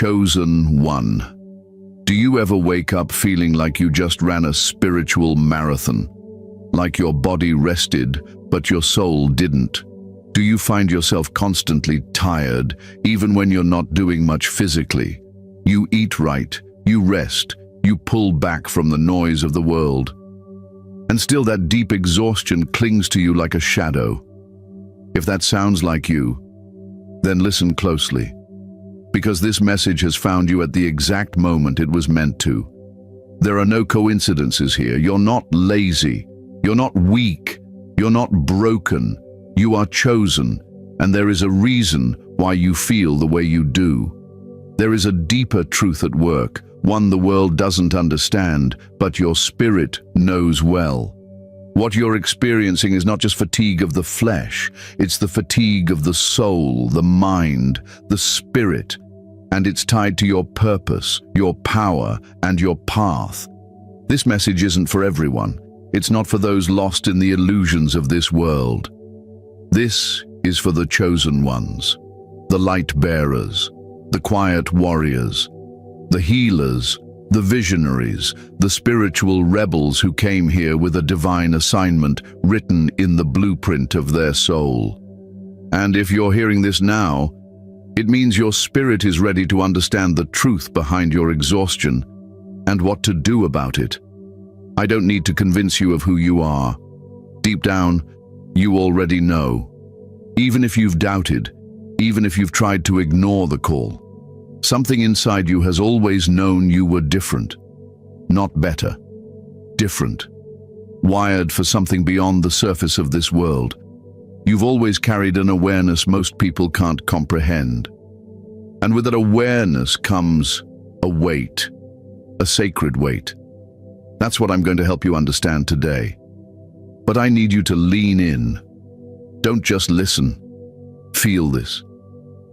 chosen one. Do you ever wake up feeling like you just ran a spiritual marathon? Like your body rested, but your soul didn't? Do you find yourself constantly tired, even when you're not doing much physically? You eat right, you rest, you pull back from the noise of the world. And still that deep exhaustion clings to you like a shadow. If that sounds like you, then listen closely. Because this message has found you at the exact moment it was meant to. There are no coincidences here. You're not lazy. You're not weak. You're not broken. You are chosen, and there is a reason why you feel the way you do. There is a deeper truth at work, one the world doesn't understand, but your spirit knows well. What you're experiencing is not just fatigue of the flesh, it's the fatigue of the soul, the mind, the spirit, and it's tied to your purpose, your power, and your path. This message isn't for everyone. It's not for those lost in the illusions of this world. This is for the chosen ones, the light bearers, the quiet warriors, the healers, the visionaries, the spiritual rebels who came here with a divine assignment written in the blueprint of their soul. And if you're hearing this now, it means your spirit is ready to understand the truth behind your exhaustion and what to do about it. I don't need to convince you of who you are. Deep down, you already know. Even if you've doubted, even if you've tried to ignore the call, something inside you has always known you were different. Not better. Different. Wired for something beyond the surface of this world. You've always carried an awareness most people can't comprehend. And with that awareness comes a weight, a sacred weight. That's what I'm going to help you understand today. But I need you to lean in. Don't just listen. Feel this.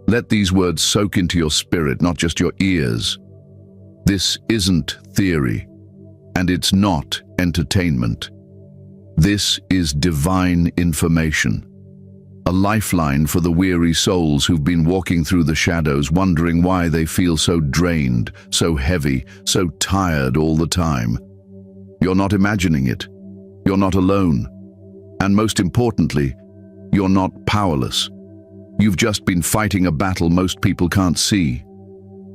Let these words soak into your spirit, not just your ears. This isn't theory, and it's not entertainment. This is divine information. A lifeline for the weary souls who've been walking through the shadows, wondering why they feel so drained, so heavy, so tired all the time. You're not imagining it. You're not alone. And most importantly, you're not powerless. You've just been fighting a battle most people can't see.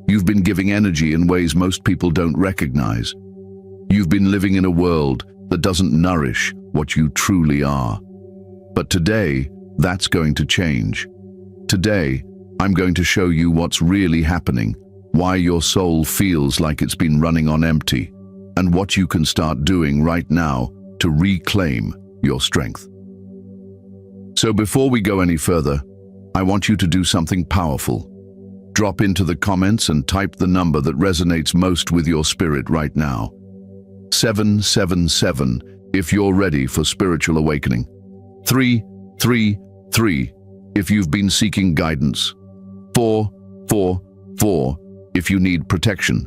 You've been giving energy in ways most people don't recognize. You've been living in a world that doesn't nourish what you truly are. But today, that's going to change. Today, I'm going to show you what's really happening, why your soul feels like it's been running on empty, and what you can start doing right now to reclaim your strength. So before we go any further, I want you to do something powerful. Drop into the comments and type the number that resonates most with your spirit right now. 777 if you're ready for spiritual awakening. 333 if you've been seeking guidance. 444 if you need protection.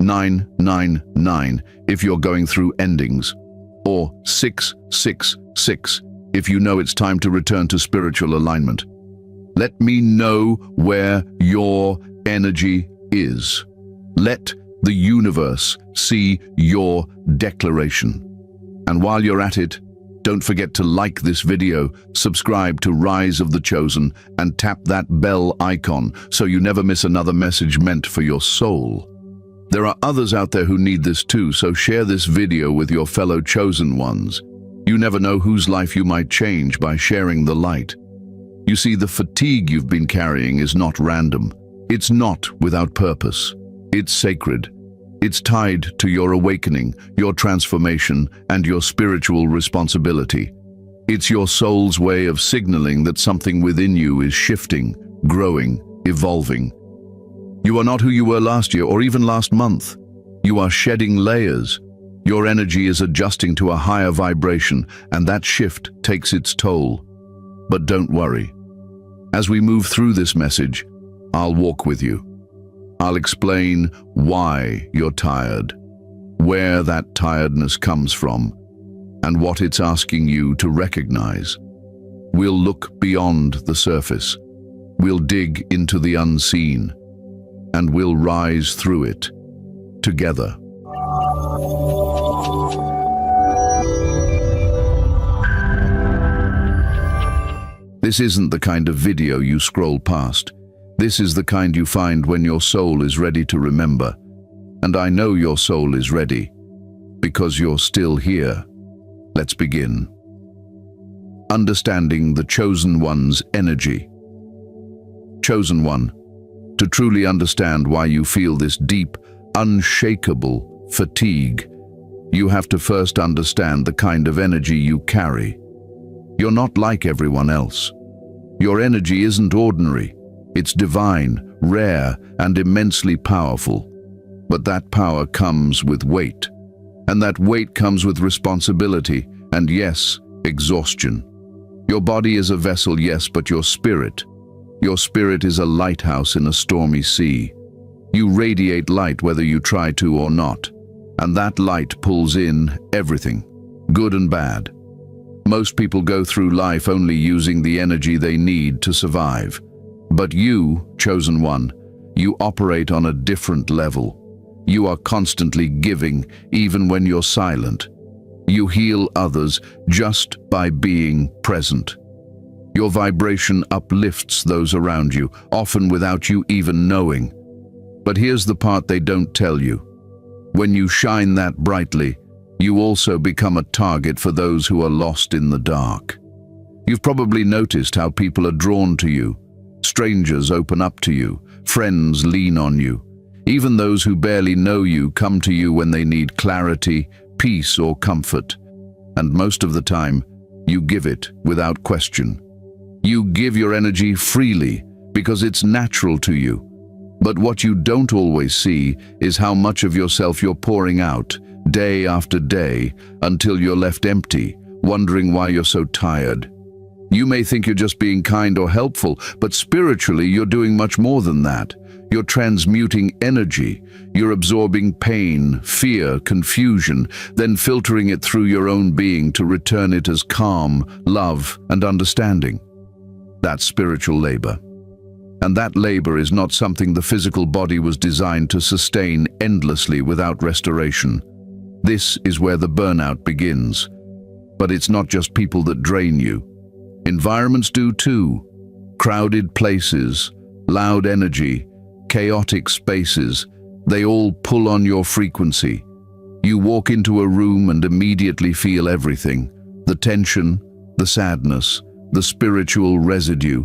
999 if you're going through endings. Or 666 if you know it's time to return to spiritual alignment. Let me know where your energy is. Let the universe see your declaration. And while you're at it, don't forget to like this video, subscribe to Rise of the Chosen, and tap that bell icon so you never miss another message meant for your soul. There are others out there who need this too, so share this video with your fellow chosen ones. You never know whose life you might change by sharing the light. You see, the fatigue you've been carrying is not random. It's not without purpose. It's sacred. It's tied to your awakening, your transformation, and your spiritual responsibility. It's your soul's way of signaling that something within you is shifting, growing, evolving. You are not who you were last year or even last month. You are shedding layers. Your energy is adjusting to a higher vibration, and that shift takes its toll. But don't worry. As we move through this message, I'll walk with you. I'll explain why you're tired, where that tiredness comes from, and what it's asking you to recognize. We'll look beyond the surface. We'll dig into the unseen. and we'll rise through it together. This isn't the kind of video you scroll past. This is the kind you find when your soul is ready to remember. And I know your soul is ready, because you're still here. Let's begin. Understanding the Chosen One's energy. Chosen One, to truly understand why you feel this deep, unshakable fatigue, you have to first understand the kind of energy you carry. You're not like everyone else. Your energy isn't ordinary. It's divine, rare, and immensely powerful. But that power comes with weight. And that weight comes with responsibility, and yes, exhaustion. Your body is a vessel, yes, but your spirit is a lighthouse in a stormy sea. You radiate light whether you try to or not, and that light pulls in everything, good and bad. Most people go through life only using the energy they need to survive. But you, Chosen One, you operate on a different level. You are constantly giving, even when you're silent. You heal others just by being present. Your vibration uplifts those around you, often without you even knowing. But here's the part they don't tell you. When you shine that brightly, you also become a target for those who are lost in the dark. You've probably noticed how people are drawn to you. Strangers open up to you. Friends lean on you. Even those who barely know you come to you when they need clarity, peace, or comfort. And most of the time, you give it without question. You give your energy freely because it's natural to you. But what you don't always see is how much of yourself you're pouring out, day after day, until you're left empty, wondering why you're so tired. You may think you're just being kind or helpful, but spiritually you're doing much more than that. You're transmuting energy. You're absorbing pain, fear, confusion, then filtering it through your own being to return it as calm, love, and understanding. That's spiritual labor. And that labor is not something the physical body was designed to sustain endlessly without restoration. This is where the burnout begins. But it's not just people that drain you. Environments do too. Crowded places, loud energy, chaotic spaces, they all pull on your frequency. You walk into a room and immediately feel everything. The tension, the sadness, the spiritual residue.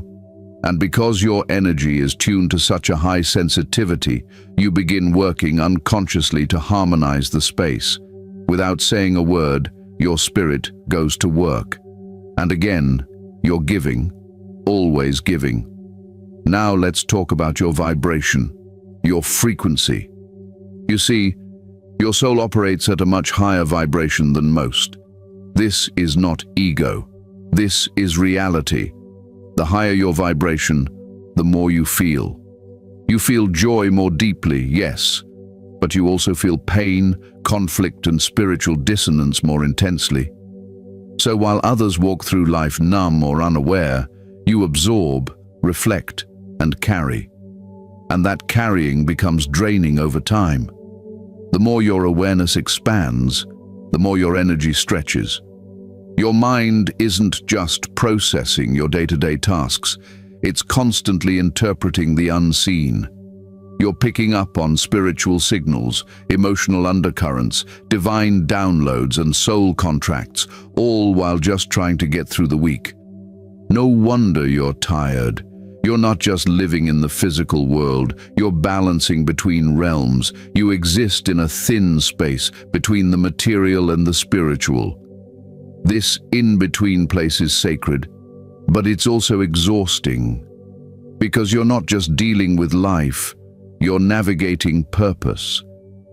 And because your energy is tuned to such a high sensitivity, you begin working unconsciously to harmonize the space. Without saying a word, your spirit goes to work. And again, you're giving, always giving. Now let's talk about your vibration, your frequency. You see, your soul operates at a much higher vibration than most. This is not ego. This is reality. The higher your vibration, the more you feel. You feel joy more deeply, yes, but you also feel pain, conflict, and spiritual dissonance more intensely. So while others walk through life numb or unaware, you absorb, reflect, and carry. And that carrying becomes draining over time. The more your awareness expands, the more your energy stretches. Your mind isn't just processing your day-to-day tasks, it's constantly interpreting the unseen. You're picking up on spiritual signals, emotional undercurrents, divine downloads, and soul contracts, all while just trying to get through the week. No wonder you're tired. You're not just living in the physical world, you're balancing between realms. You exist in a thin space between the material and the spiritual. This in-between place is sacred, but it's also exhausting, because you're not just dealing with life, you're navigating purpose.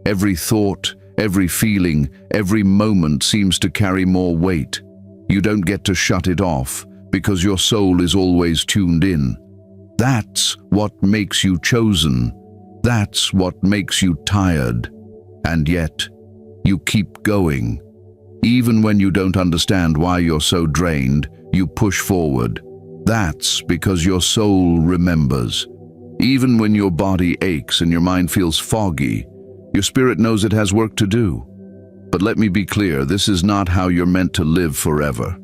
Every thought, every feeling, every moment seems to carry more weight. You don't get to shut it off, because your soul is always tuned in. That's what makes you chosen. That's what makes you tired. And yet, you keep going. Even when you don't understand why you're so drained, you push forward. That's because your soul remembers. Even when your body aches and your mind feels foggy, your spirit knows it has work to do. But let me be clear, this is not how you're meant to live forever.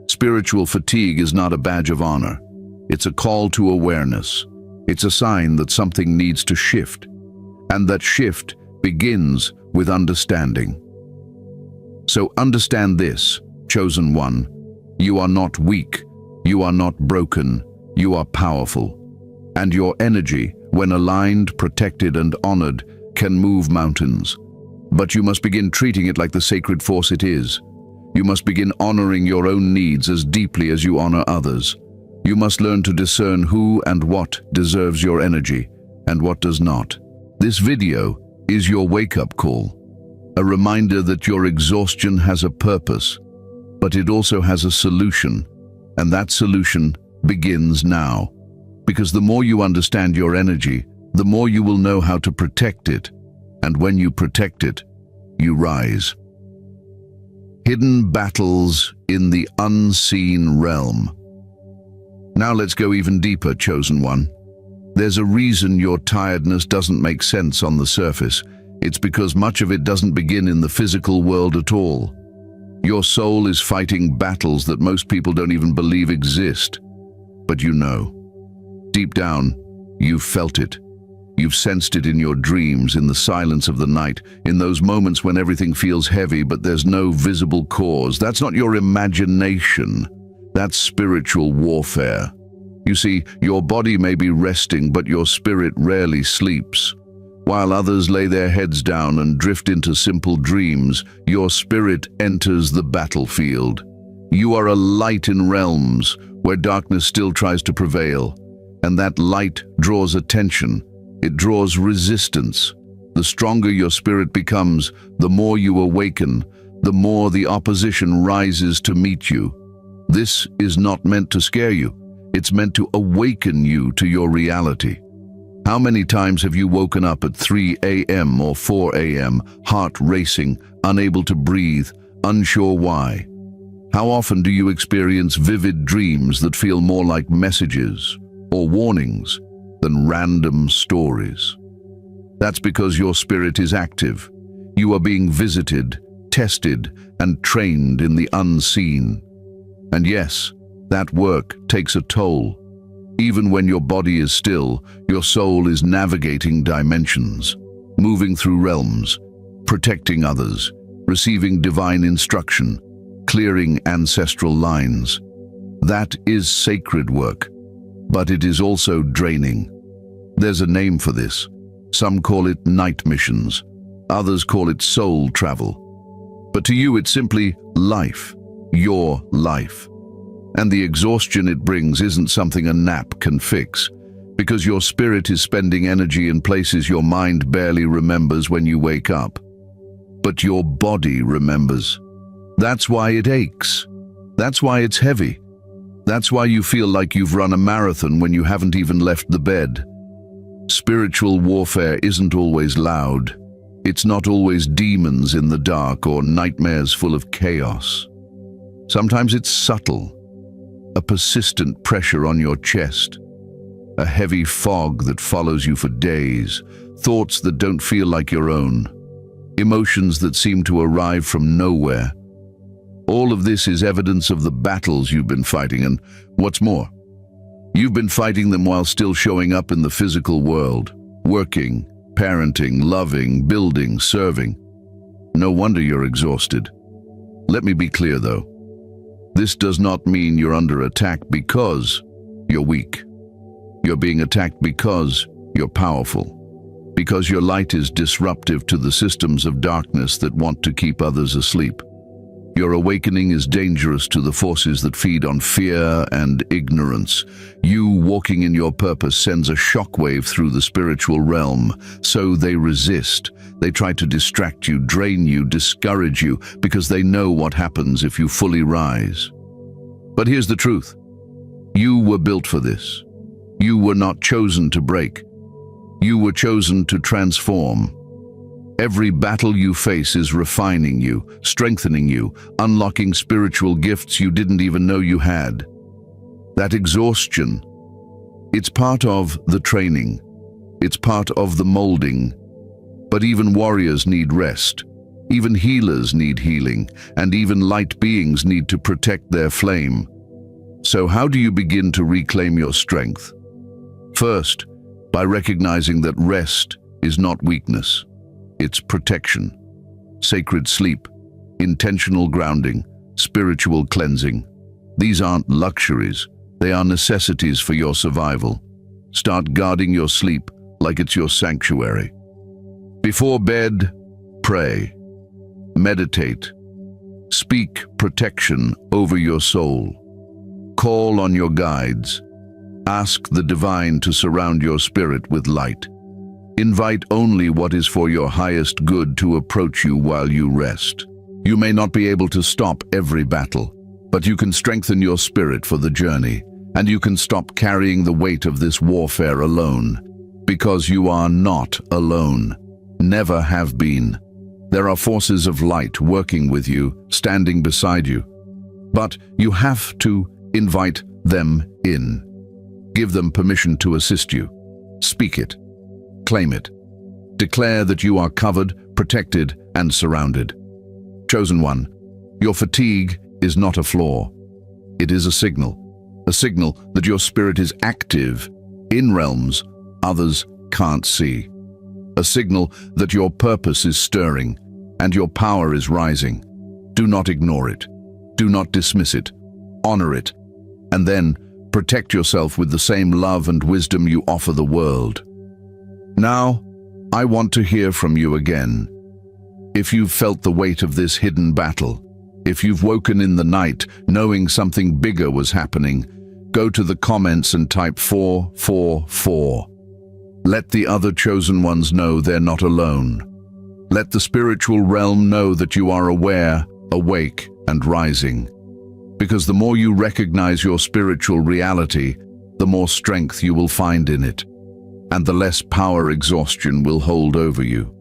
Spiritual fatigue is not a badge of honor. It's a call to awareness. It's a sign that something needs to shift. And that shift begins with understanding. So understand this, chosen one. You are not weak. You are not broken. You are powerful. And your energy, when aligned, protected, and honored, can move mountains. But you must begin treating it like the sacred force it is. You must begin honoring your own needs as deeply as you honor others. You must learn to discern who and what deserves your energy and what does not. This video is your wake-up call, a reminder that your exhaustion has a purpose, but it also has a solution, and that solution begins now. Because the more you understand your energy, the more you will know how to protect it, and when you protect it, you rise. Hidden battles in the unseen realm. Now let's go even deeper, chosen one. There's a reason your tiredness doesn't make sense on the surface. It's because much of it doesn't begin in the physical world at all. Your soul is fighting battles that most people don't even believe exist. But you know. Deep down, you've felt it. You've sensed it in your dreams, in the silence of the night, in those moments when everything feels heavy but there's no visible cause. That's not your imagination. That's spiritual warfare. You see, your body may be resting, but your spirit rarely sleeps. While others lay their heads down and drift into simple dreams, your spirit enters the battlefield. You are a light in realms where darkness still tries to prevail, and that light draws attention. It draws resistance. The stronger your spirit becomes, the more you awaken, the more the opposition rises to meet you. This is not meant to scare you. It's meant to awaken you to your reality. How many times have you woken up at 3 a.m. or 4 a.m., heart racing, unable to breathe, unsure why? How often do you experience vivid dreams that feel more like messages or warnings than random stories? That's because your spirit is active. You are being visited, tested, and trained in the unseen. And yes, that work takes a toll. Even when your body is still, your soul is navigating dimensions, moving through realms, protecting others, receiving divine instruction, clearing ancestral lines. That is sacred work, but it is also draining. There's a name for this. Some call it night missions, others call it soul travel. But to you it's simply life, your life. And the exhaustion it brings isn't something a nap can fix, because your spirit is spending energy in places your mind barely remembers when you wake up. But your body remembers. That's why it aches. That's why it's heavy. That's why you feel like you've run a marathon when you haven't even left the bed. Spiritual warfare isn't always loud. It's not always demons in the dark or nightmares full of chaos. Sometimes it's subtle. A persistent pressure on your chest, a heavy fog that follows you for days, thoughts that don't feel like your own, emotions that seem to arrive from nowhere. All of this is evidence of the battles you've been fighting, and what's more, you've been fighting them while still showing up in the physical world, working, parenting, loving, building, serving. No wonder you're exhausted. Let me be clear, though. This does not mean you're under attack because you're weak. You're being attacked because you're powerful, because your light is disruptive to the systems of darkness that want to keep others asleep. Your awakening is dangerous to the forces that feed on fear and ignorance. You walking in your purpose sends a shockwave through the spiritual realm, so they resist. They try to distract you, drain you, discourage you, because they know what happens if you fully rise. But here's the truth. You were built for this. You were not chosen to break. You were chosen to transform. Every battle you face is refining you, strengthening you, unlocking spiritual gifts you didn't even know you had. That exhaustion, It's part of the training. It's part of the molding. But even warriors need rest. Even healers need healing, and even light beings need to protect their flame. So how do you begin to reclaim your strength? First, by recognizing that rest is not weakness. It's protection. Sacred sleep, intentional grounding, spiritual cleansing. These aren't luxuries. They are necessities for your survival. Start guarding your sleep like it's your sanctuary. Before bed, pray. Meditate. Speak protection over your soul. Call on your guides. Ask the divine to surround your spirit with light. Invite only what is for your highest good to approach you while you rest. You may not be able to stop every battle, but you can strengthen your spirit for the journey, and you can stop carrying the weight of this warfare alone, because you are not alone. Never have been. There are forces of light working with you, standing beside you. But you have to invite them in. Give them permission to assist you. Speak it. Claim it. Declare that you are covered, protected, and surrounded. Chosen one, your fatigue is not a flaw. It is a signal that your spirit is active in realms others can't see. A signal that your purpose is stirring and your power is rising. Do not ignore it. Do not dismiss it. Honor it. And then protect yourself with the same love and wisdom you offer the world. Now, I want to hear from you again. If you've felt the weight of this hidden battle, if you've woken in the night knowing something bigger was happening, go to the comments and type 444. Let the other chosen ones know they're not alone. Let the spiritual realm know that you are aware, awake, and rising. Because the more you recognize your spiritual reality, the more strength you will find in it, and the less power exhaustion will hold over you.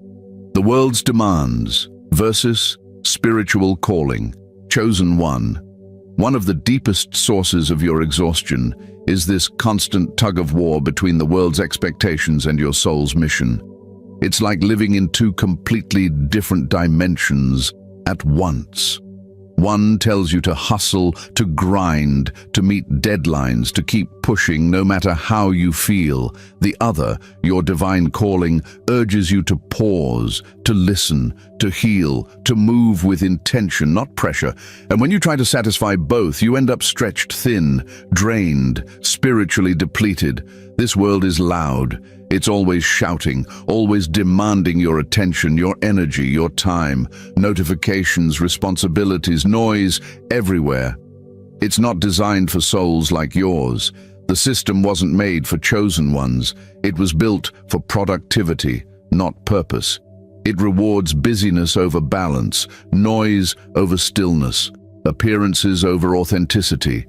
The world's demands versus spiritual calling. Chosen one. One of the deepest sources of your exhaustion is this constant tug-of-war between the world's expectations and your soul's mission. It's like living in two completely different dimensions at once. One tells you to hustle, to grind, to meet deadlines, to keep pushing no matter how you feel. The other, your divine calling, urges you to pause, to listen, to heal, to move with intention, not pressure. And when you try to satisfy both, you end up stretched thin, drained, spiritually depleted. This world is loud. It's always shouting, always demanding your attention, your energy, your time, notifications, responsibilities, noise, everywhere. It's not designed for souls like yours. The system wasn't made for chosen ones. It was built for productivity, not purpose. It rewards busyness over balance, noise over stillness, appearances over authenticity.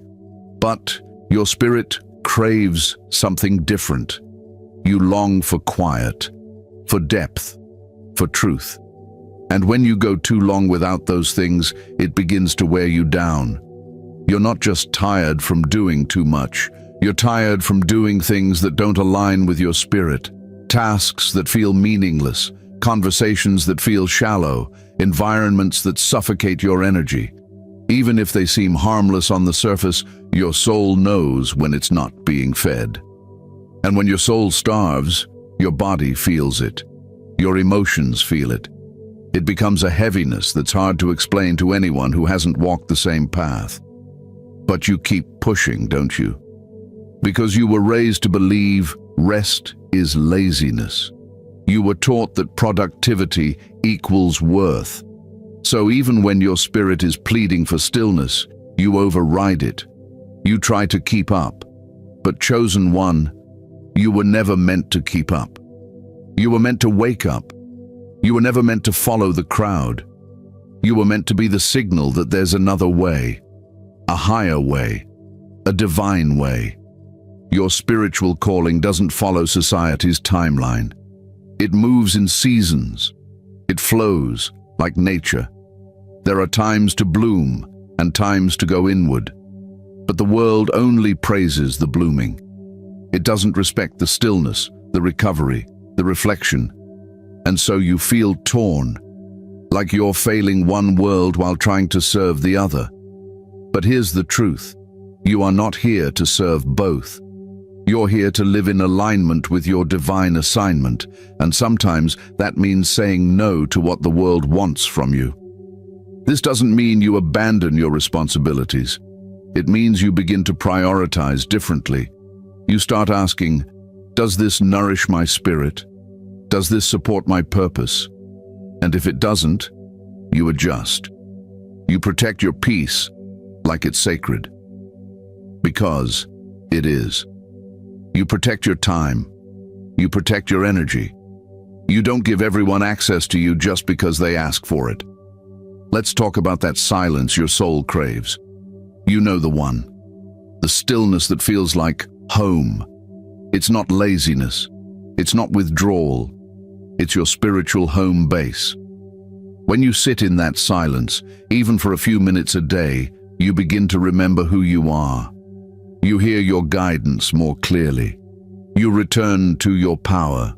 But your spirit craves something different. You long for quiet, for depth, for truth. And when you go too long without those things, it begins to wear you down. You're not just tired from doing too much. You're tired from doing things that don't align with your spirit. Tasks that feel meaningless, conversations that feel shallow, environments that suffocate your energy. Even if they seem harmless on the surface, your soul knows when it's not being fed. And when your soul starves, your body feels it. Your emotions feel it. It becomes a heaviness that's hard to explain to anyone who hasn't walked the same path. But you keep pushing, don't you? Because you were raised to believe rest is laziness. You were taught that productivity equals worth. So even when your spirit is pleading for stillness, you override it. You try to keep up. But chosen one, you were never meant to keep up. You were meant to wake up. You were never meant to follow the crowd. You were meant to be the signal that there's another way, a higher way, a divine way. Your spiritual calling doesn't follow society's timeline. It moves in seasons. It flows like nature. There are times to bloom and times to go inward. But the world only praises the blooming. It doesn't respect the stillness, the recovery, the reflection. And so you feel torn, like you're failing one world while trying to serve the other. But here's the truth. You are not here to serve both. You're here to live in alignment with your divine assignment, and sometimes that means saying no to what the world wants from you. This doesn't mean you abandon your responsibilities. It means you begin to prioritize differently. You start asking, does this nourish my spirit? Does this support my purpose? And if it doesn't, you adjust. You protect your peace like it's sacred. Because it is. You protect your time. You protect your energy. You don't give everyone access to you just because they ask for it. Let's talk about that silence your soul craves. You know the one. The stillness that feels like home. It's not laziness. It's not withdrawal. It's your spiritual home base. When you sit in that silence, even for a few minutes a day, you begin to remember who you are. You hear your guidance more clearly. You return to your power.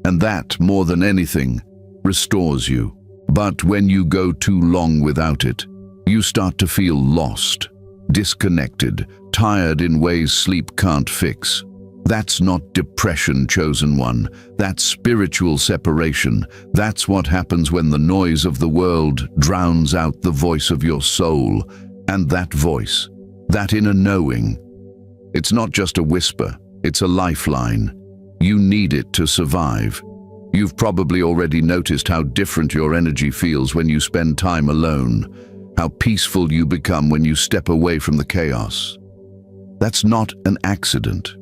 And that, more than anything, restores you. But when you go too long without it, you start to feel lost, disconnected, tired in ways sleep can't fix. That's not depression, chosen one. That's spiritual separation. That's what happens when the noise of the world drowns out the voice of your soul. And that voice, that inner knowing, it's not just a whisper, it's a lifeline. You need it to survive. You've probably already noticed how different your energy feels when you spend time alone, how peaceful you become when you step away from the chaos. That's not an accident.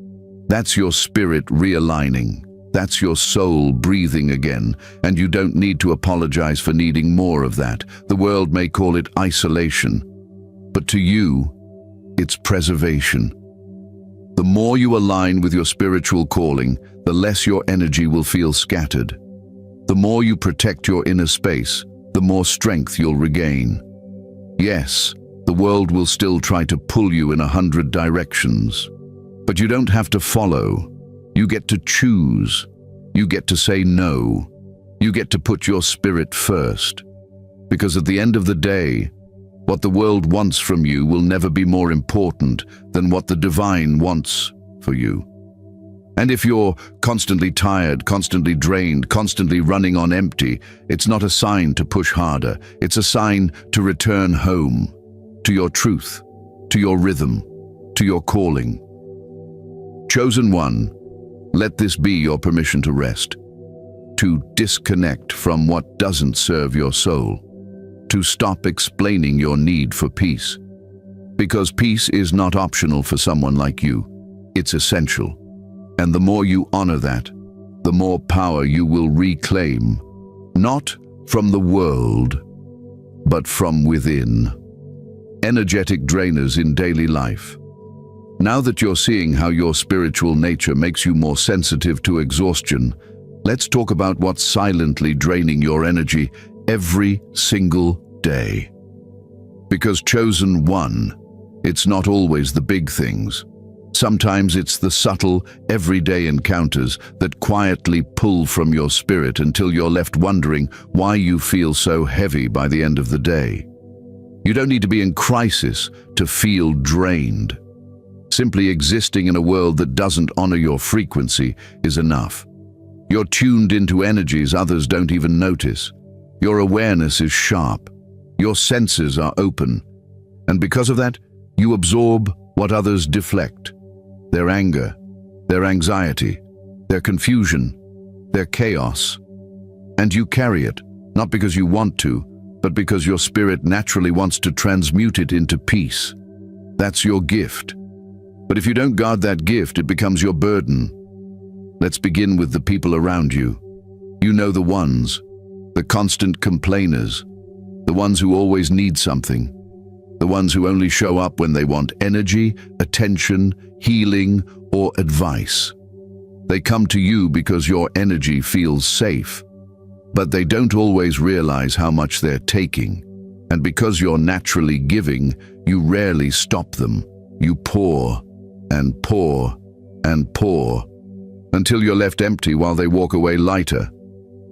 That's your spirit realigning. That's your soul breathing again, and you don't need to apologize for needing more of that. The world may call it isolation, but to you, it's preservation. The more you align with your spiritual calling, the less your energy will feel scattered. The more you protect your inner space, the more strength you'll regain. Yes, the world will still try to pull you in 100 directions, but you don't have to follow. You get to choose. You get to say no. You get to put your spirit first. Because at the end of the day, what the world wants from you will never be more important than what the divine wants for you. And if you're constantly tired, constantly drained, constantly running on empty, it's not a sign to push harder. It's a sign to return home, to your truth, to your rhythm, to your calling. Chosen one, let this be your permission to rest, to disconnect from what doesn't serve your soul, to stop explaining your need for peace. Because peace is not optional for someone like you. It's essential. And the more you honor that, the more power you will reclaim, not from the world, but from within. Energetic drainers in daily life. Now that you're seeing how your spiritual nature makes you more sensitive to exhaustion, let's talk about what's silently draining your energy every single day. Because chosen one, it's not always the big things. Sometimes it's the subtle, everyday encounters that quietly pull from your spirit until you're left wondering why you feel so heavy by the end of the day. You don't need to be in crisis to feel drained. Simply existing in a world that doesn't honor your frequency is enough. You're tuned into energies others don't even notice. Your awareness is sharp. Your senses are open. And because of that, you absorb what others deflect. Their anger, their anxiety, their confusion, their chaos. And you carry it, not because you want to, but because your spirit naturally wants to transmute it into peace. That's your gift. But if you don't guard that gift, it becomes your burden. Let's begin with the people around you. You know the ones, the constant complainers, the ones who always need something, the ones who only show up when they want energy, attention, healing, or advice. They come to you because your energy feels safe, but they don't always realize how much they're taking. And because you're naturally giving, you rarely stop them. You pour and pour and pour, until you're left empty while they walk away lighter.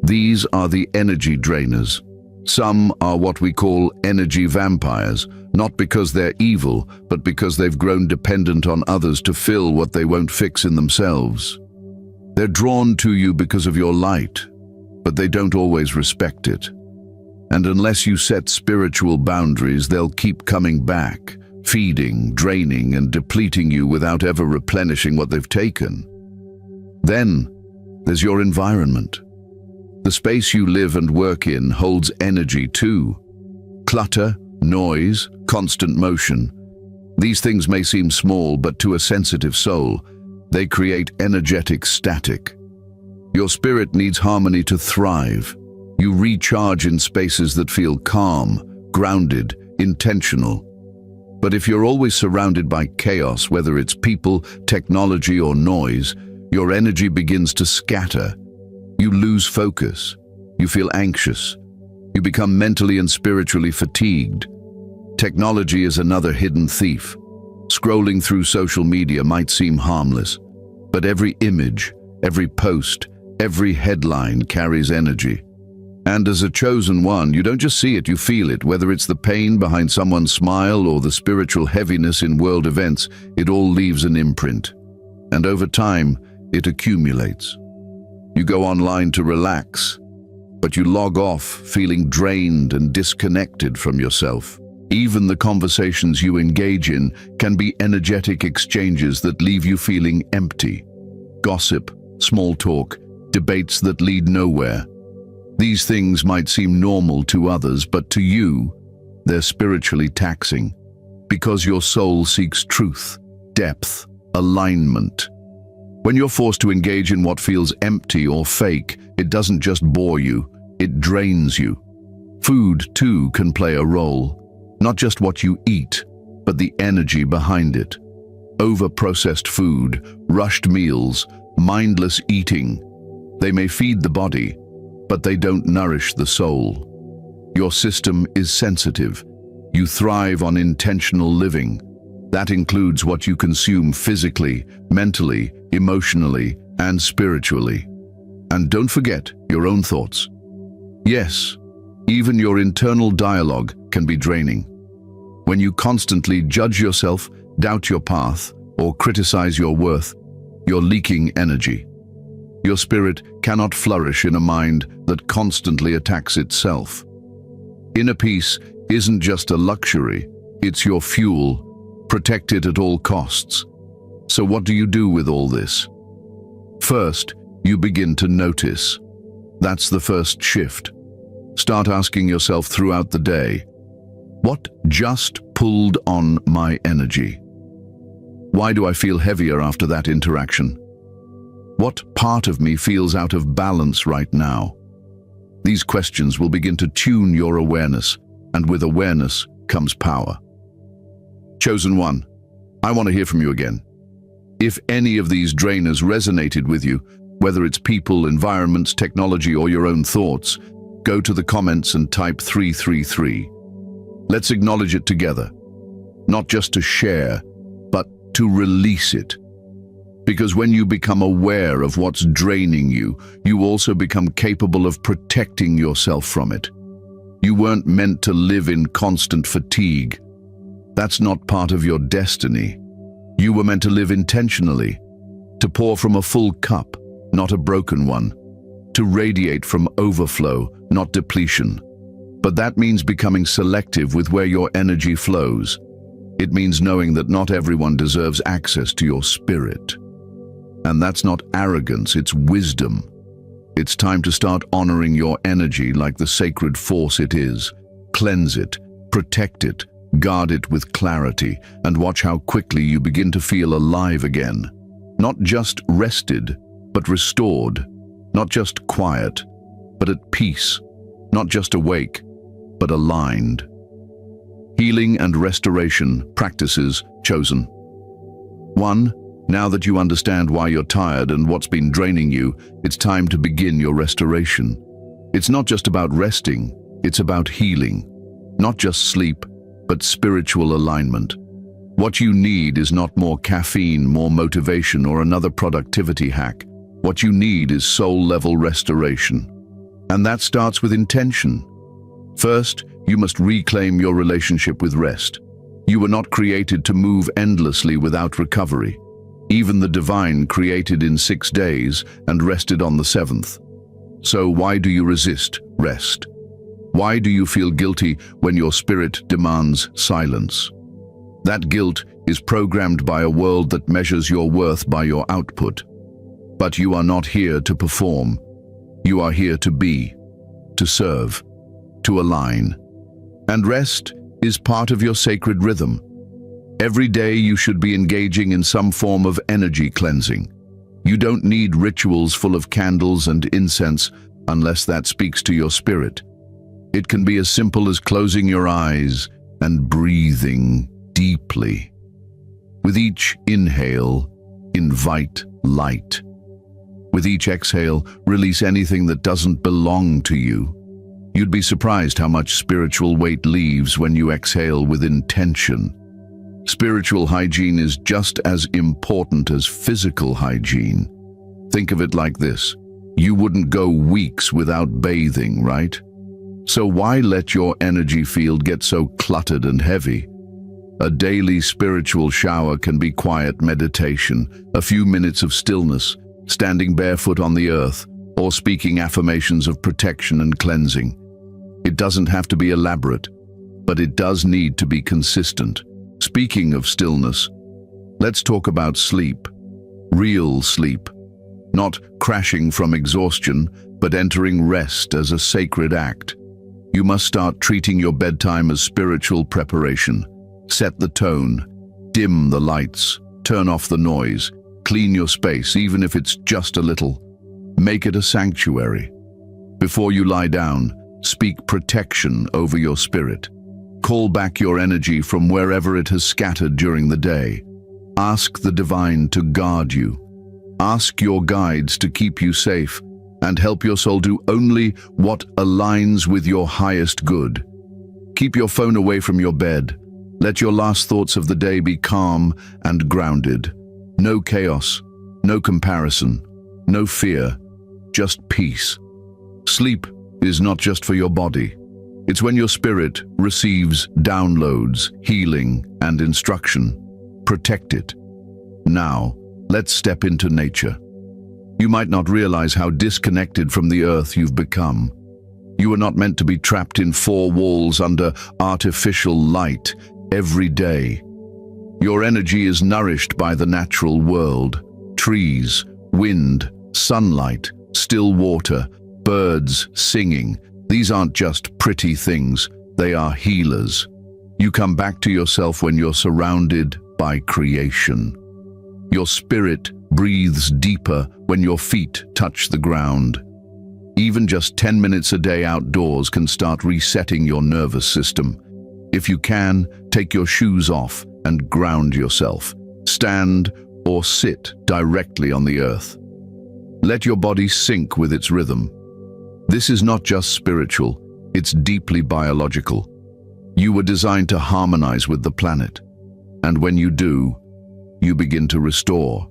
These are the energy drainers. Some are what we call energy vampires, not because they're evil, but because they've grown dependent on others to fill what they won't fix in themselves. They're drawn to you because of your light, but they don't always respect it. And unless you set spiritual boundaries, they'll keep coming back, feeding, draining, and depleting you without ever replenishing what they've taken. Then there's your environment. The space you live and work in holds energy too. Clutter, noise, constant motion. These things may seem small, but to a sensitive soul, they create energetic static. Your spirit needs harmony to thrive. You recharge in spaces that feel calm, grounded, intentional. But if you're always surrounded by chaos, whether it's people, technology, or noise, your energy begins to scatter. You lose focus. You feel anxious. You become mentally and spiritually fatigued. Technology is another hidden thief. Scrolling through social media might seem harmless, but every image, every post, every headline carries energy. And as a chosen one, you don't just see it, you feel it. Whether it's the pain behind someone's smile or the spiritual heaviness in world events, it all leaves an imprint. And over time, it accumulates. You go online to relax, but you log off feeling drained and disconnected from yourself. Even the conversations you engage in can be energetic exchanges that leave you feeling empty. Gossip, small talk, debates that lead nowhere. These things might seem normal to others, but to you, they're spiritually taxing, because your soul seeks truth, depth, alignment. When you're forced to engage in what feels empty or fake, it doesn't just bore you, it drains you. Food, too, can play a role. Not just what you eat, but the energy behind it. Over-processed food, rushed meals, mindless eating. They may feed the body, but they don't nourish the soul. Your system is sensitive. You thrive on intentional living. That includes what you consume physically, mentally, emotionally, and spiritually. And don't forget your own thoughts. Yes, even your internal dialogue can be draining. When you constantly judge yourself, doubt your path, or criticize your worth, you're leaking energy. Your spirit cannot flourish in a mind that constantly attacks itself. Inner peace isn't just a luxury, it's your fuel. Protect it at all costs. So what do you do with all this? First, you begin to notice. That's the first shift. Start asking yourself throughout the day, what just pulled on my energy? Why do I feel heavier after that interaction? What part of me feels out of balance right now? These questions will begin to tune your awareness, and with awareness comes power. Chosen one, I want to hear from you again. If any of these drainers resonated with you, whether it's people, environments, technology, or your own thoughts, go to the comments and type 333. Let's acknowledge it together. Not just to share, but to release it. Because when you become aware of what's draining you, you also become capable of protecting yourself from it. You weren't meant to live in constant fatigue. That's not part of your destiny. You were meant to live intentionally, to pour from a full cup, not a broken one, to radiate from overflow, not depletion. But that means becoming selective with where your energy flows. It means knowing that not everyone deserves access to your spirit. And that's not arrogance, it's wisdom. It's time to start honoring your energy like the sacred force it is. Cleanse it, protect it, guard it with clarity, and watch how quickly you begin to feel alive again. Not just rested, but restored. Not just quiet, but at peace. Not just awake, but aligned. Healing and restoration practices chosen. 1. Now that you understand why you're tired and what's been draining you, it's time to begin your restoration. It's not just about resting, it's about healing. Not just sleep, but spiritual alignment. What you need is not more caffeine, more motivation, or another productivity hack. What you need is soul-level restoration. And that starts with intention. First, you must reclaim your relationship with rest. You were not created to move endlessly without recovery. Even the divine created in 6 days and rested on the 7th. So why do you resist rest? Why do you feel guilty when your spirit demands silence? That guilt is programmed by a world that measures your worth by your output. But you are not here to perform. You are here to be, to serve, to align. And rest is part of your sacred rhythm. Every day you should be engaging in some form of energy cleansing. You don't need rituals full of candles and incense unless that speaks to your spirit. It can be as simple as closing your eyes and breathing deeply. With each inhale, invite light. With each exhale, release anything that doesn't belong to you. You'd be surprised how much spiritual weight leaves when you exhale with intention. Spiritual hygiene is just as important as physical hygiene. Think of it like this. You wouldn't go weeks without bathing, right? So why let your energy field get so cluttered and heavy? A daily spiritual shower can be quiet meditation, a few minutes of stillness, standing barefoot on the earth, or speaking affirmations of protection and cleansing. It doesn't have to be elaborate, but it does need to be consistent. Speaking of stillness, let's talk about sleep. Real sleep. Not crashing from exhaustion, but entering rest as a sacred act. You must start treating your bedtime as spiritual preparation. Set the tone, dim the lights, turn off the noise, clean your space, even if it's just a little. Make it a sanctuary. Before you lie down, speak protection over your spirit. Call back your energy from wherever it has scattered during the day. Ask the divine to guard you. Ask your guides to keep you safe and help your soul do only what aligns with your highest good. Keep your phone away from your bed. Let your last thoughts of the day be calm and grounded. No chaos, no comparison, no fear, just peace. Sleep is not just for your body. It's when your spirit receives downloads, healing, and instruction. Protect it. Now, let's step into nature. You might not realize how disconnected from the earth you've become. You are not meant to be trapped in 4 walls under artificial light every day. Your energy is nourished by the natural world. Trees, wind, sunlight, still water, birds singing. These aren't just pretty things, they are healers. You come back to yourself when you're surrounded by creation. Your spirit breathes deeper when your feet touch the ground. Even just 10 minutes a day outdoors can start resetting your nervous system. If you can, take your shoes off and ground yourself. Stand or sit directly on the earth. Let your body sync with its rhythm. This is not just spiritual, it's deeply biological. You were designed to harmonize with the planet. And when you do, you begin to restore.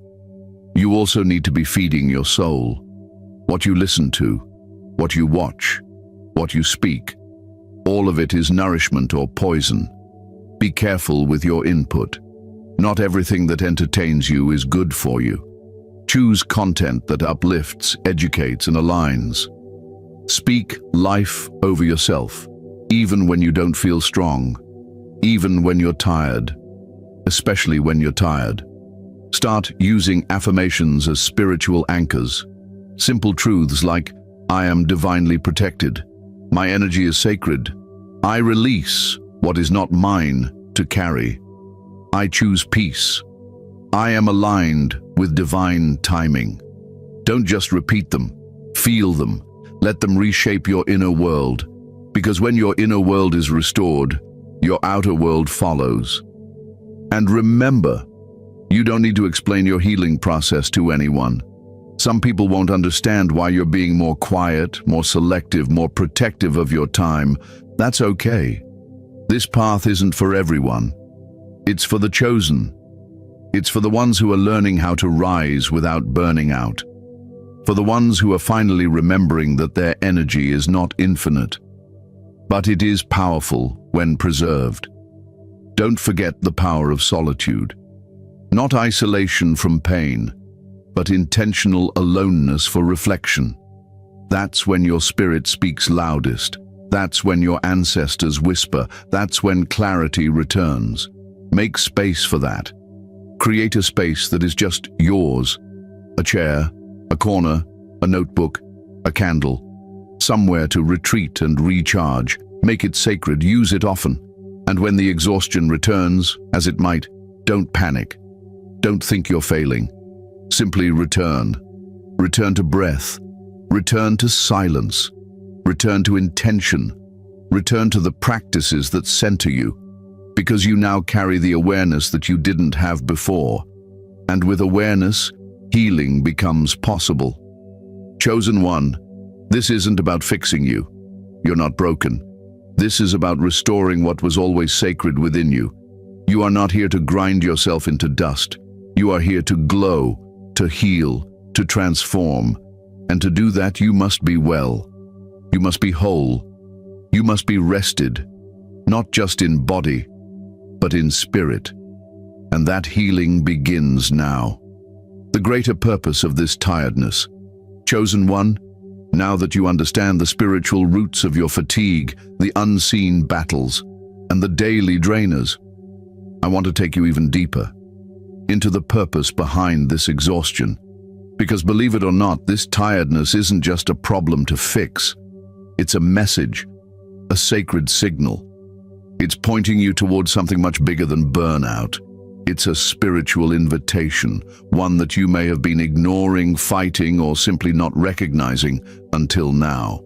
You also need to be feeding your soul. What you listen to, what you watch, what you speak, all of it is nourishment or poison. Be careful with your input. Not everything that entertains you is good for you. Choose content that uplifts, educates, and aligns. Speak life over yourself, even when you don't feel strong, even when you're tired, especially when you're tired. Start using affirmations as spiritual anchors. Simple truths like, I am divinely protected. My energy is sacred. I release what is not mine to carry. I choose peace. I am aligned with divine timing. Don't just repeat them, feel them. Let them reshape your inner world, because when your inner world is restored, your outer world follows. And remember, you don't need to explain your healing process to anyone. Some people won't understand why you're being more quiet, more selective, more protective of your time. That's okay. This path isn't for everyone. It's for the chosen. It's for the ones who are learning how to rise without burning out. For the ones who are finally remembering that their energy is not infinite, but it is powerful when preserved. Don't forget the power of solitude. Not isolation from pain, but intentional aloneness for reflection. That's when your spirit speaks loudest. That's when your ancestors whisper. That's when clarity returns. Make space for that. Create a space that is just yours. A chair, a corner, a notebook, a candle. Somewhere to retreat and recharge. Make it sacred, use it often. And when the exhaustion returns, as it might, don't panic. Don't think you're failing. Simply return. Return to breath. Return to silence. Return to intention. Return to the practices that center you, because you now carry the awareness that you didn't have before. And with awareness, healing becomes possible. Chosen one, this isn't about fixing you. You're not broken. This is about restoring what was always sacred within you. You are not here to grind yourself into dust. You are here to glow, to heal, to transform. And to do that, you must be well. You must be whole. You must be rested, not just in body, but in spirit. And that healing begins now. The greater purpose of this tiredness. Chosen one, now that you understand the spiritual roots of your fatigue, the unseen battles, and the daily drainers, I want to take you even deeper into the purpose behind this exhaustion. Because believe it or not, this tiredness isn't just a problem to fix. It's a message, a sacred signal. It's pointing you towards something much bigger than burnout. It's a spiritual invitation, one that you may have been ignoring, fighting, or simply not recognizing until now.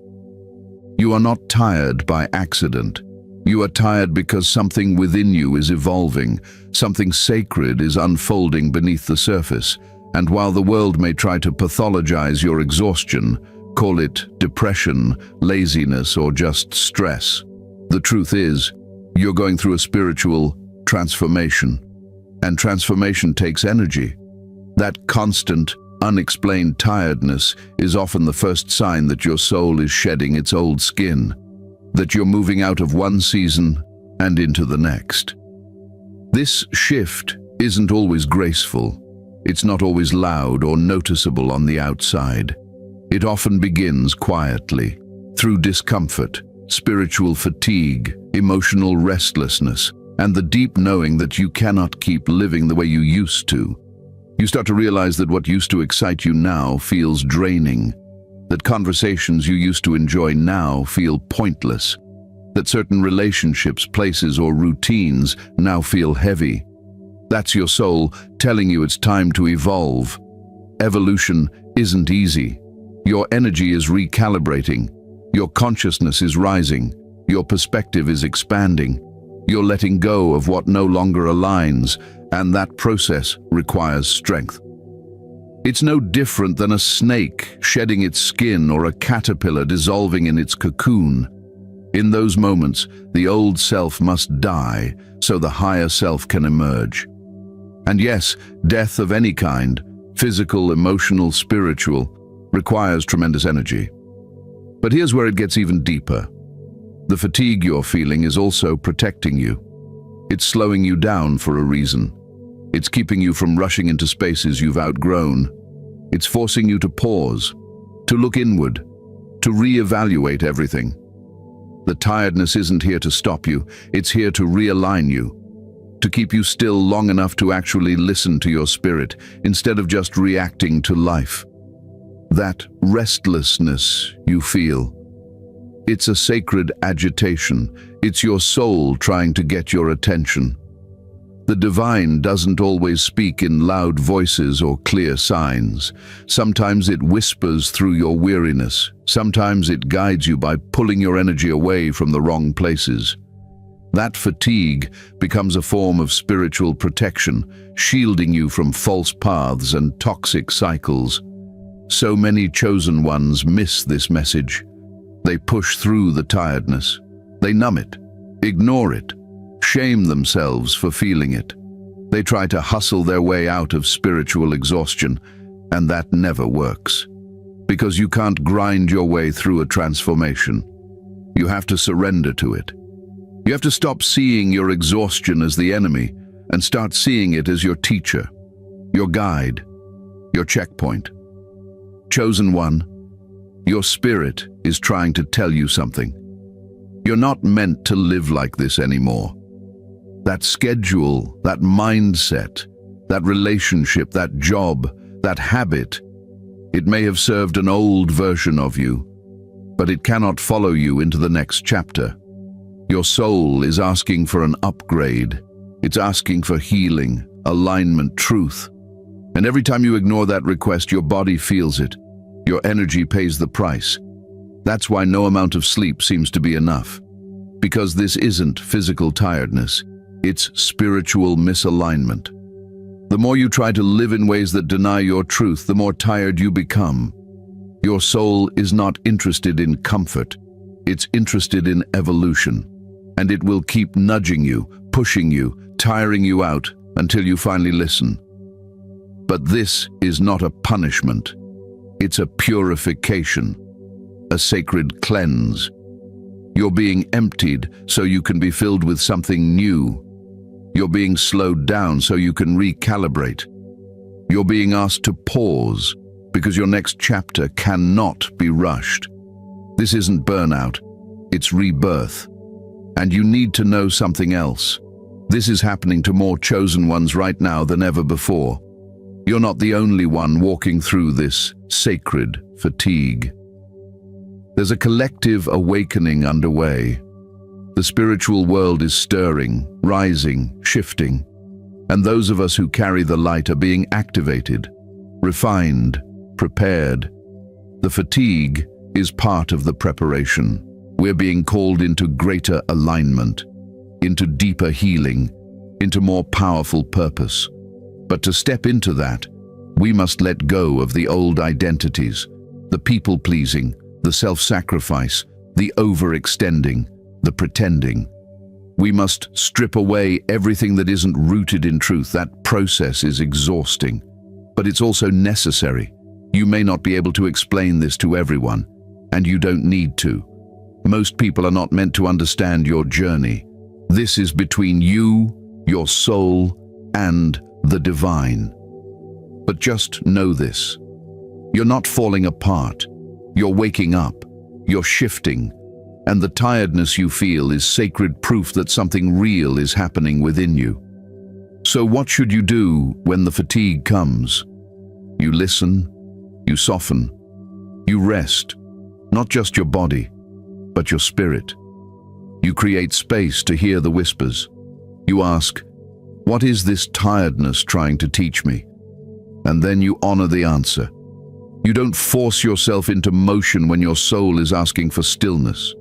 You are not tired by accident. You are tired because something within you is evolving, something sacred is unfolding beneath the surface. And while the world may try to pathologize your exhaustion, call it depression, laziness, or just stress, the truth is, you're going through a spiritual transformation. And transformation takes energy. That constant, unexplained tiredness is often the first sign that your soul is shedding its old skin, that you're moving out of one season and into the next. This shift isn't always graceful. It's not always loud or noticeable on the outside. It often begins quietly, through discomfort, spiritual fatigue, emotional restlessness, and the deep knowing that you cannot keep living the way you used to. You start to realize that what used to excite you now feels draining, that conversations you used to enjoy now feel pointless, that certain relationships, places, or routines now feel heavy. That's your soul telling you it's time to evolve. Evolution isn't easy. Your energy is recalibrating. Your consciousness is rising. Your perspective is expanding. You're letting go of what no longer aligns, and that process requires strength. It's no different than a snake shedding its skin or a caterpillar dissolving in its cocoon. In those moments, the old self must die so the higher self can emerge. And yes, death of any kind, physical, emotional, spiritual, requires tremendous energy. But here's where it gets even deeper. The fatigue you're feeling is also protecting you. It's slowing you down for a reason. It's keeping you from rushing into spaces you've outgrown. It's forcing you to pause, to look inward, to reevaluate everything. The tiredness isn't here to stop you, it's here to realign you, to keep you still long enough to actually listen to your spirit instead of just reacting to life. That restlessness you feel, it's a sacred agitation. It's your soul trying to get your attention. The divine doesn't always speak in loud voices or clear signs. Sometimes it whispers through your weariness. Sometimes it guides you by pulling your energy away from the wrong places. That fatigue becomes a form of spiritual protection, shielding you from false paths and toxic cycles. So many chosen ones miss this message. They push through the tiredness. They numb it, ignore it, shame themselves for feeling it. They try to hustle their way out of spiritual exhaustion, and that never works. Because you can't grind your way through a transformation. You have to surrender to it. You have to stop seeing your exhaustion as the enemy and start seeing it as your teacher, your guide, your checkpoint. Chosen one, your spirit is trying to tell you something. You're not meant to live like this anymore. That schedule, that mindset, that relationship, that job, that habit, it may have served an old version of you, but it cannot follow you into the next chapter. Your soul is asking for an upgrade. It's asking for healing, alignment, truth. And every time you ignore that request, your body feels it. Your energy pays the price. That's why no amount of sleep seems to be enough. Because this isn't physical tiredness, it's spiritual misalignment. The more you try to live in ways that deny your truth, the more tired you become. Your soul is not interested in comfort. It's interested in evolution. And it will keep nudging you, pushing you, tiring you out until you finally listen. But this is not a punishment. It's a purification, a sacred cleanse. You're being emptied so you can be filled with something new. You're being slowed down so you can recalibrate. You're being asked to pause because your next chapter cannot be rushed. This isn't burnout, it's rebirth. And you need to know something else. This is happening to more chosen ones right now than ever before. You're not the only one walking through this sacred fatigue. There's a collective awakening underway. The spiritual world is stirring, rising, shifting, and those of us who carry the light are being activated, refined, prepared. The fatigue is part of the preparation. We're being called into greater alignment, into deeper healing, into more powerful purpose. But to step into that, we must let go of the old identities, the people-pleasing, the self-sacrifice, the overextending, the pretending. We must strip away everything that isn't rooted in truth. That process is exhausting, but it's also necessary. You may not be able to explain this to everyone, and you don't need to. Most people are not meant to understand your journey. This is between you, your soul, and the divine. But just know this. You're not falling apart. You're waking up. You're shifting. And the tiredness you feel is sacred proof that something real is happening within you. So what should you do when the fatigue comes? You listen, you soften, you rest, not just your body, but your spirit. You create space to hear the whispers. You ask, what is this tiredness trying to teach me? And then you honor the answer. You don't force yourself into motion when your soul is asking for stillness.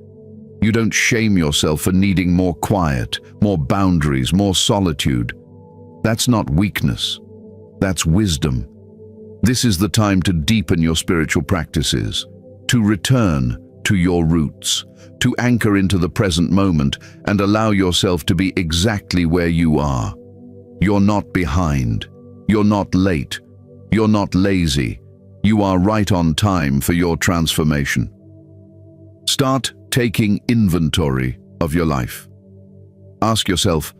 You don't shame yourself for needing more quiet, more boundaries, more solitude. That's not weakness. That's wisdom. This is the time to deepen your spiritual practices, to return to your roots, to anchor into the present moment and allow yourself to be exactly where you are. You're not behind. You're not late. You're not lazy. You are right on time for your transformation. Start taking inventory of your life. Ask yourself,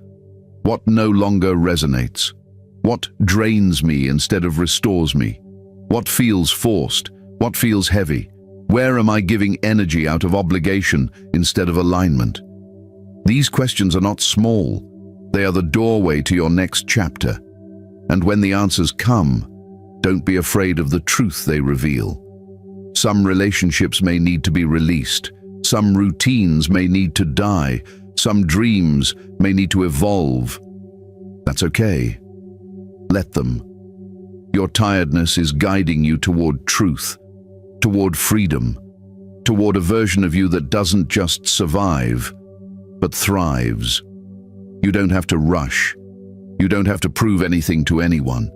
what no longer resonates? What drains me instead of restores me? What feels forced? What feels heavy? Where am I giving energy out of obligation instead of alignment? These questions are not small. They are the doorway to your next chapter. And when the answers come, don't be afraid of the truth they reveal. Some relationships may need to be released. Some routines may need to die. Some dreams may need to evolve. That's okay. Let them. Your tiredness is guiding you toward truth, toward freedom, toward a version of you that doesn't just survive, but thrives. You don't have to rush. You don't have to prove anything to anyone.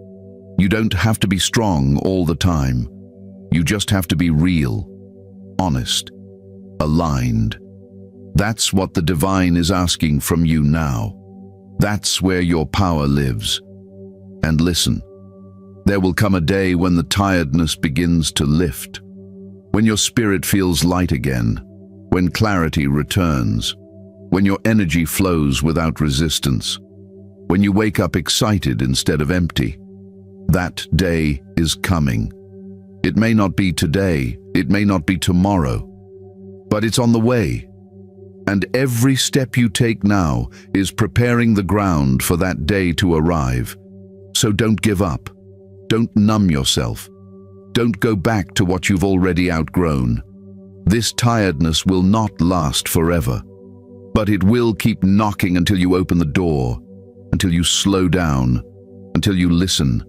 You don't have to be strong all the time. You just have to be real, honest, aligned. That's what the divine is asking from you now. That's where your power lives. And listen, there will come a day when the tiredness begins to lift, when your spirit feels light again, when clarity returns, when your energy flows without resistance, when you wake up excited instead of empty. That day is coming. It may not be today, it may not be tomorrow, but it's on the way. And every step you take now is preparing the ground for that day to arrive. So don't give up. Don't numb yourself. Don't go back to what you've already outgrown. This tiredness will not last forever, but it will keep knocking until you open the door, until you slow down, until you listen,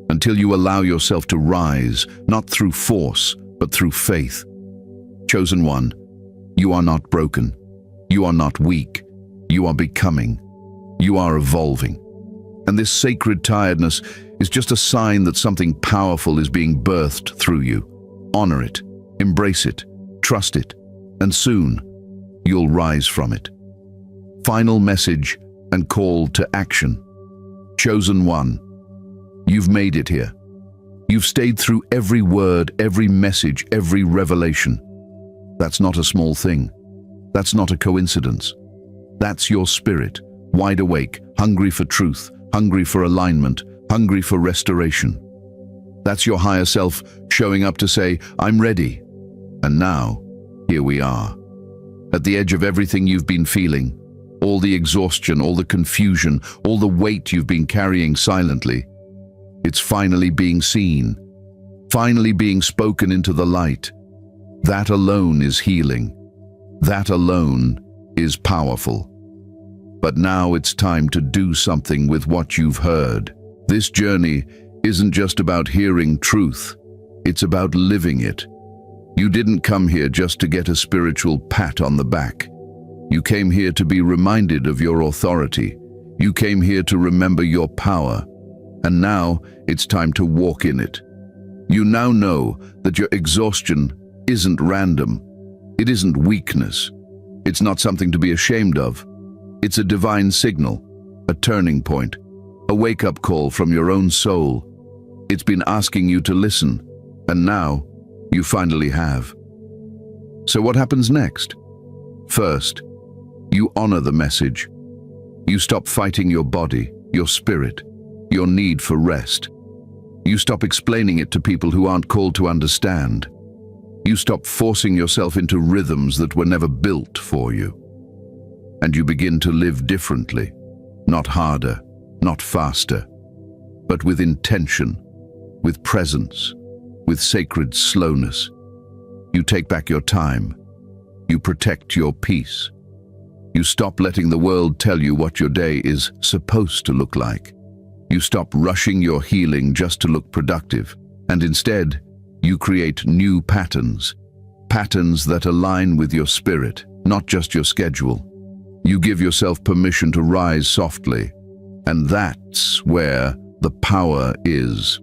until you allow yourself to rise, not through force, but through faith. Chosen one, you are not broken. You are not weak. You are becoming. You are evolving. And this sacred tiredness is just a sign that something powerful is being birthed through you. Honor it, embrace it, trust it, and soon you'll rise from it. Final message and call to action. Chosen one, you've made it here. You've stayed through every word, every message, every revelation. That's not a small thing. That's not a coincidence. That's your spirit, wide awake, hungry for truth, hungry for alignment, hungry for restoration. That's your higher self showing up to say, I'm ready. And now, here we are. At the edge of everything you've been feeling, all the exhaustion, all the confusion, all the weight you've been carrying silently, it's finally being seen, finally being spoken into the light. That alone is healing. That alone is powerful. But now it's time to do something with what you've heard. This journey isn't just about hearing truth, it's about living it. You didn't come here just to get a spiritual pat on the back. You came here to be reminded of your authority. You came here to remember your power. And now it's time to walk in it. You now know that your exhaustion isn't random. It isn't weakness. It's not something to be ashamed of. It's a divine signal, a turning point, a wake-up call from your own soul. It's been asking you to listen, and now you finally have. So what happens next? First, you honor the message. You stop fighting your body, your spirit, your need for rest. You stop explaining it to people who aren't called to understand. You stop forcing yourself into rhythms that were never built for you. And you begin to live differently, not harder, not faster, but with intention, with presence, with sacred slowness. You take back your time. You protect your peace. You stop letting the world tell you what your day is supposed to look like. You stop rushing your healing just to look productive, and instead, you create new patterns that align with your spirit, not just your schedule. You give yourself permission to rise softly, and that's where the power is.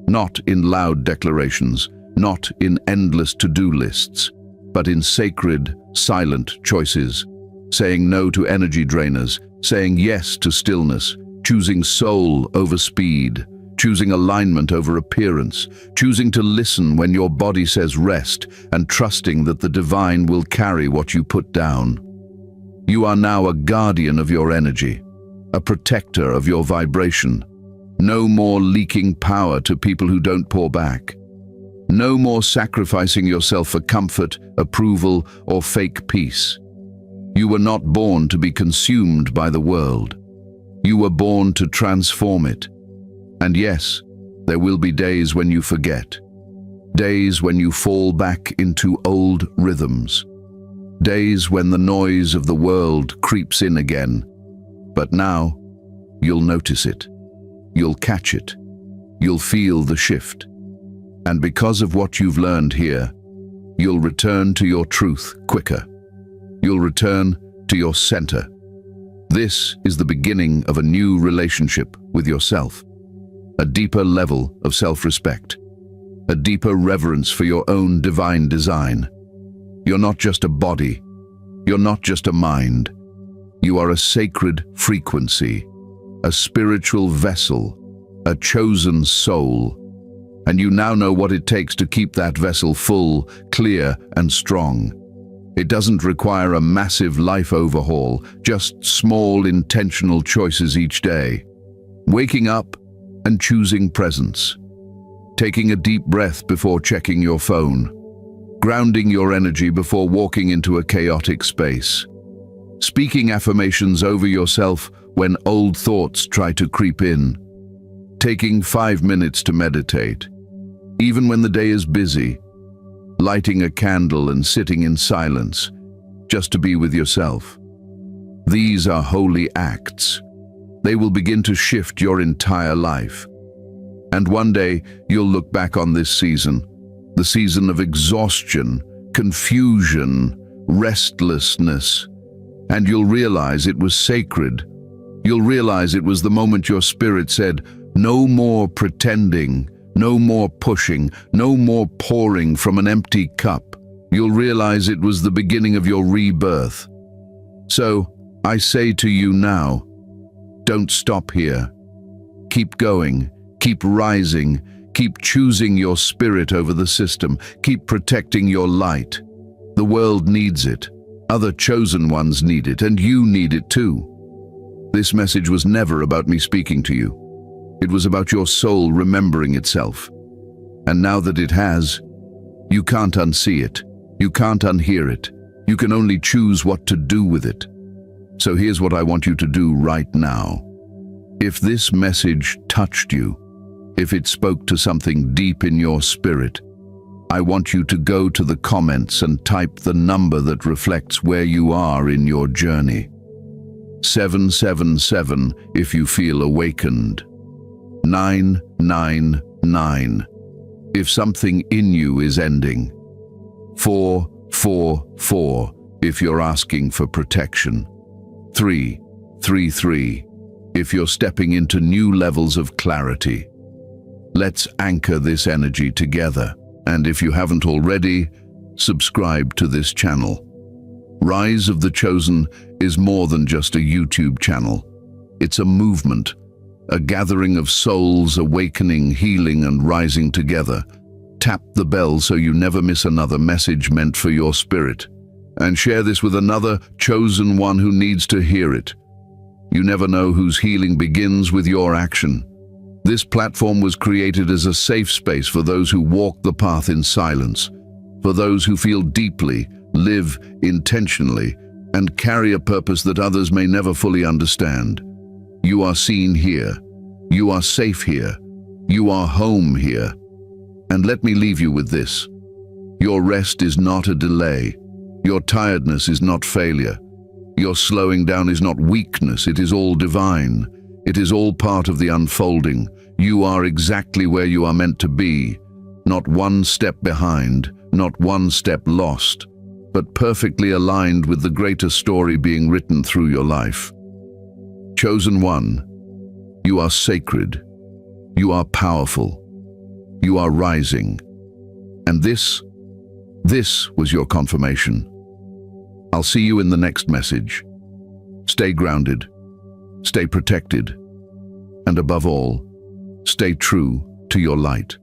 Not in loud declarations, not in endless to-do lists, but in sacred, silent choices, saying no to energy drainers, saying yes to stillness, choosing soul over speed, choosing alignment over appearance, choosing to listen when your body says rest, and trusting that the divine will carry what you put down. You are now a guardian of your energy, a protector of your vibration. No more leaking power to people who don't pour back. No more sacrificing yourself for comfort, approval, or fake peace. You were not born to be consumed by the world. You were born to transform it. And yes, there will be days when you forget. Days when you fall back into old rhythms. Days when the noise of the world creeps in again. But now, you'll notice it. You'll catch it. You'll feel the shift. And because of what you've learned here, you'll return to your truth quicker. You'll return to your center. This is the beginning of a new relationship with yourself. A deeper level of self-respect, a deeper reverence for your own divine design. You're not just a body, You're not just a mind. You are a sacred frequency, a spiritual vessel, a chosen soul. And you now know what it takes to keep that vessel full, clear, and strong. It doesn't require a massive life overhaul, just small, intentional choices each day. Waking up and choosing presence. Taking a deep breath before checking your phone. Grounding your energy before walking into a chaotic space. Speaking affirmations over yourself when old thoughts try to creep in. Taking 5 minutes to meditate. Even when the day is busy, lighting a candle and sitting in silence, just to be with yourself. These are holy acts. They will begin to shift your entire life. And one day, you'll look back on this season, the season of exhaustion, confusion, restlessness, and you'll realize it was sacred. You'll realize it was the moment your spirit said, "No more pretending, no more pushing, no more pouring from an empty cup." You'll realize it was the beginning of your rebirth. So, I say to you now, don't stop here. Keep going, keep rising, keep choosing your spirit over the system, keep protecting your light. The world needs it, other chosen ones need it, and you need it too. This message was never about me speaking to you. It was about your soul remembering itself. And now that it has, you can't unsee it. You can't unhear it. You can only choose what to do with it. So here's what I want you to do right now. If this message touched you, if it spoke to something deep in your spirit, I want you to go to the comments and type the number that reflects where you are in your journey. 777 if you feel awakened. 999 if something in you is ending. 444 if you're asking for protection. 333 if you're stepping into new levels of clarity. Let's anchor this energy together. And if you haven't already, subscribe to this channel. Rise of the Chosen is more than just a YouTube channel. It's a movement, a gathering of souls awakening, healing, and rising together. Tap the bell so you never miss another message meant for your spirit. And share this with another chosen one who needs to hear it. You never know whose healing begins with your action. This platform was created as a safe space for those who walk the path in silence, for those who feel deeply, live intentionally, and carry a purpose that others may never fully understand. You are seen here. You are safe here. You are home here. And let me leave you with this. Your rest is not a delay. Your tiredness is not failure. Your slowing down is not weakness. It is all divine. It is all part of the unfolding. You are exactly where you are meant to be. Not one step behind, not one step lost, but perfectly aligned with the greater story being written through your life. Chosen one, you are sacred. You are powerful. You are rising. And this was your confirmation. I'll see you in the next message. Stay grounded, stay protected, and above all, stay true to your light.